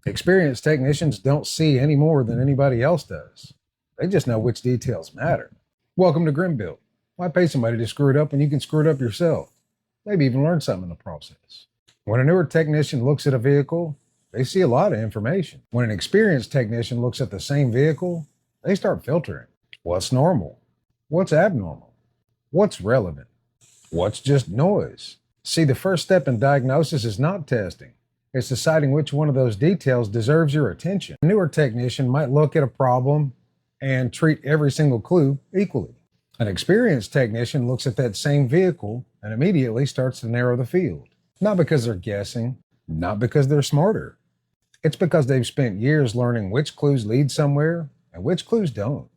Experienced technicians don't see any more than anybody else does. They just know which details matter. Welcome to GrimmBilt. Why pay somebody to screw it up when you can screw it up yourself? Maybe even learn something in the process. When a newer technician looks at a vehicle, they see a lot of information. When an experienced technician looks at the same vehicle, they start filtering. What's normal? What's abnormal? What's relevant? What's just noise? See, the first step in diagnosis is not testing. It's deciding which one of those details deserves your attention. A newer technician might look at a problem and treat every single clue equally. An experienced technician looks at that same vehicle and immediately starts to narrow the field. Not because they're guessing, not because they're smarter. It's because they've spent years learning which clues lead somewhere and which clues don't.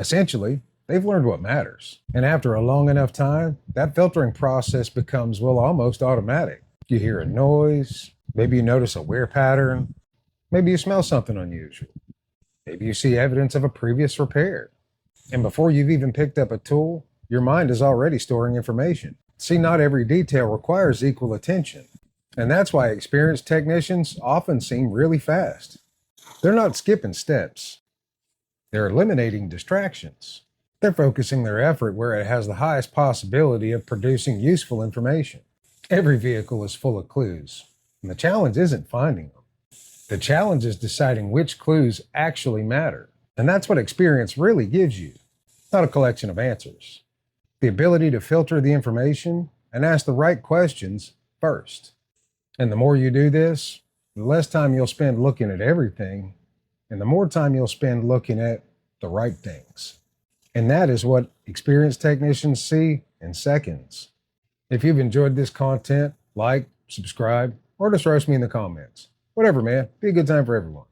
Essentially, they've learned what matters. And after a long enough time, that filtering process becomes, well, almost automatic. You hear a noise, maybe you notice a wear pattern, maybe you smell something unusual, maybe you see evidence of a previous repair. And before you've even picked up a tool, your mind is already storing information. See, not every detail requires equal attention. And that's why experienced technicians often seem really fast. They're not skipping steps. They're eliminating distractions. They're focusing their effort where it has the highest possibility of producing useful information. Every vehicle is full of clues, and the challenge isn't finding them. The challenge is deciding which clues actually matter. And that's what experience really gives you, not a collection of answers. The ability to filter the information and ask the right questions first. And the more you do this, the less time you'll spend looking at everything, and the more time you'll spend looking at the right things. And that is what experienced technicians see in seconds. If you've enjoyed this content, like, subscribe, or just roast me in the comments. Whatever, man. Be a good time for everyone.